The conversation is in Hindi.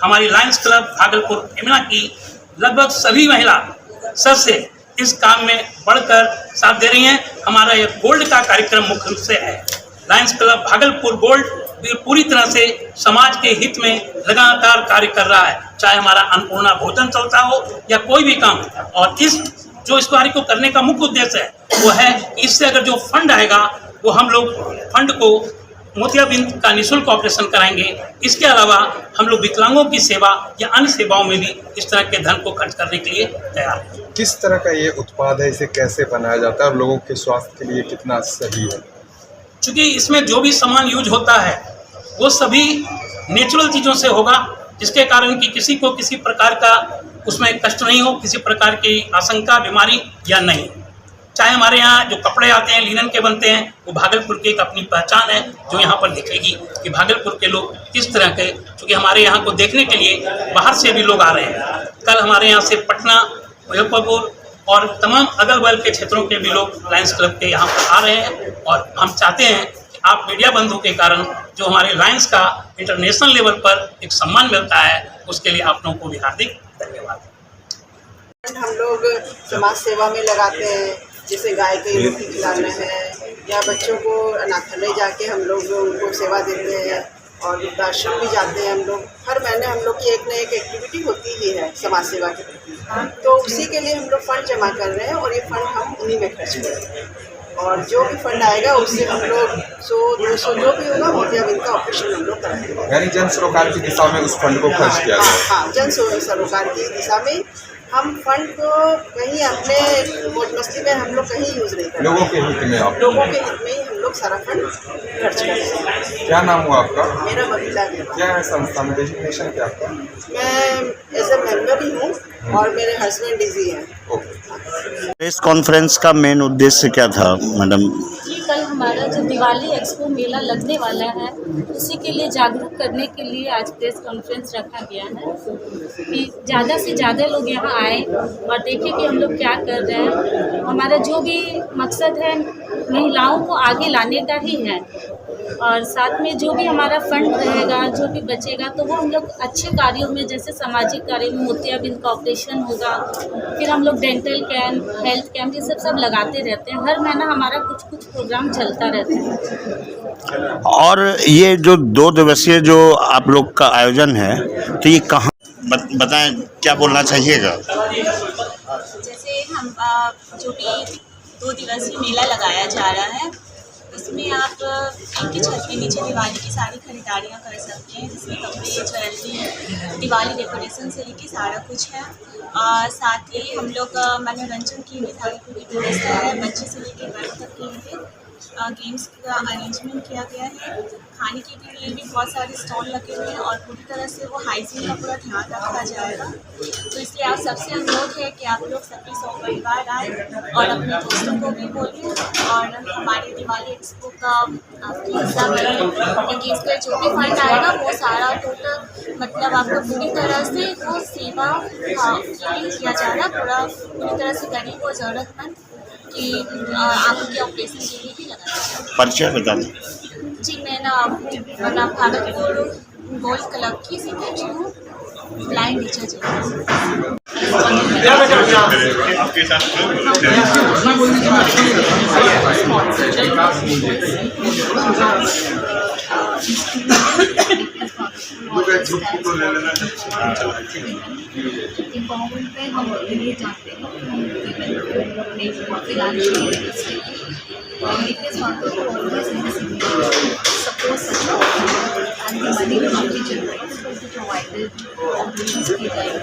हमारी लायंस क्लब भागलपुर फेमिना की लगभग सभी महिला सदस्य इस काम में बढ़कर साथ दे रही हैं। हमारा यह गोल्ड का कार्यक्रम मुख्य रूप से है। लायंस क्लब भागलपुर गोल्ड पूरी तरह से समाज के हित में लगातार कार्य कर रहा है, चाहे हमारा अन्नपूर्णा भोजन चलता हो या कोई भी काम। और इस कार्य को करने का मुख्य उद्देश्य है वो है इससे अगर जो फंड आएगा वो हम लोग फंड को मोतियाबिंद का निःशुल्क ऑपरेशन कराएंगे। इसके अलावा हम लोग विकलांगों की सेवा या अन्य सेवाओं में भी इस तरह के धन को खर्च करने के लिए तैयार हैं। किस तरह का ये उत्पाद है, इसे कैसे बनाया जाता है और लोगों के स्वास्थ्य के लिए कितना सही है? चूँकि इसमें जो भी सामान यूज होता है वो सभी नेचुरल चीज़ों से होगा, जिसके कारण कि किसी को किसी प्रकार का उसमें कष्ट नहीं हो, किसी प्रकार की आशंका बीमारी या नहीं। चाहे हमारे यहाँ जो कपड़े आते हैं लिनन के बनते हैं, वो भागलपुर की एक अपनी पहचान है जो यहाँ पर दिखेगी कि भागलपुर के लोग किस तरह के, चूँकि हमारे यहाँ को देखने के लिए बाहर से भी लोग आ रहे हैं। कल हमारे यहाँ से पटना, मुजफ्फरपुर और तमाम अगल बगल के क्षेत्रों के भी लोग लायंस क्लब के यहाँ पर आ रहे हैं। और हम चाहते हैं कि आप मीडिया बंधु के कारण जो हमारे लायंस का इंटरनेशनल लेवल पर एक सम्मान मिलता है, उसके लिए आप लोगों को भी हार्दिक धन्यवाद। हम लोग समाज सेवा में लगाते हैं, जैसे गाय के रोटी खिलाना है या बच्चों को अनाथालय जाके हम लोग उनको सेवा देते हैं और वृद्धाश्रम भी जाते हैं। हम लोग हर महीने हम लोग की एक न एक एक्टिविटी होती ही है समाज सेवा के प्रति, तो उसी के लिए हम लोग फंड जमा कर रहे हैं और ये फंड हम उन्हीं में खर्च करेंगे। और जो भी फंड आएगा उससे हम लोग 100-200 जो भी होगा मोतियाबिंद का ऑपरेशन हम लोग कराएंगे। यानी जन सरोकार की दिशा में उस फंड को खर्च किया गया। हाँ, जन सरोकार की दिशा में हम फंड को कहीं अपने मौज मस्ती में हम लोग कहीं यूज़ नहीं करते, लोगों के हित में आप लोगों के हित में ही हम लोग सारा फंड खर्च करते हैं। क्या नाम हुआ आपका? मेरा बबीला है। क्या है संस्था में, डेजिग्नेशन क्या आपका? मैं एज ए मेंबर ही हूँ और मेरे हस्बैंड डीजी हैं। प्रेस कॉन्फ्रेंस का मेन उद्देश्य क्या था मैडम? कल हमारा जो दिवाली एक्सपो मेला लगने वाला है उसी के लिए जागरूक करने के लिए आज प्रेस कॉन्फ्रेंस रखा गया है कि ज़्यादा से ज़्यादा लोग यहाँ आए और देखें कि हम लोग क्या कर रहे हैं। हमारा जो भी मकसद है महिलाओं को आगे लाने का ही है और साथ में जो भी हमारा फंड रहेगा, जो भी बचेगा, तो वो हम लोग अच्छे कार्यों में, जैसे सामाजिक कार्य में मोतियाबिंद का ऑपरेशन होगा, फिर हम लोग डेंटल कैंप, हेल्थ कैंप, ये सब लगाते रहते हैं। हर महीना हमारा कुछ प्रोग्राम चलता रहता है। और ये जो 2 दिवसीय जो आप लोग का आयोजन है, तो ये कहाँ बताएं, क्या बोलना चाहिएगा? जैसे हम जो भी 2 दिवसीय मेला लगाया जा रहा है उसमें आप एक ही छत के नीचे दिवाली की सारी खरीदारियां कर सकते हैं, जिसमें कपड़े, ज्वेलरी, दिवाली डेकोरेशन से लेके सारा कुछ है। और साथ ही हम लोग मनोरंजन की भी सारी पूरी व्यवस्था है, बच्चे से लेके बड़े तक के लिए गेम्स का अरेंजमेंट किया गया है। खाने के लिए भी बहुत सारे स्टॉल लगे हुए हैं और पूरी तरह से वो हाइजीन का पूरा ध्यान रखा जाएगा। तो इसलिए आप सबसे अनुरोध है कि आप लोग सभी परिवार आए और अपने दोस्तों को भी बोलिए और हमारे दिवाली एक्सपो का आपकी हिस्सा बने, क्योंकि इसका जो भी फंड आएगा वो सारा टोटल मतलब आपको पूरी तरह से वो सेवा किया जा रहा है, पूरी तरह से गरीब और ज़रूरतमंद कि आपके ऑपरेशन के लिए भी लगाया। परिचय बता दें। जी, मैं भागलपुर गोल्ड क्लब की सेक्रेटरी हूँ, ब्लाइंड टीचर जी। एम्पावरमेंट पे हम ये जानते हैं suppose such and the money will not be generated, it will be provided that is important.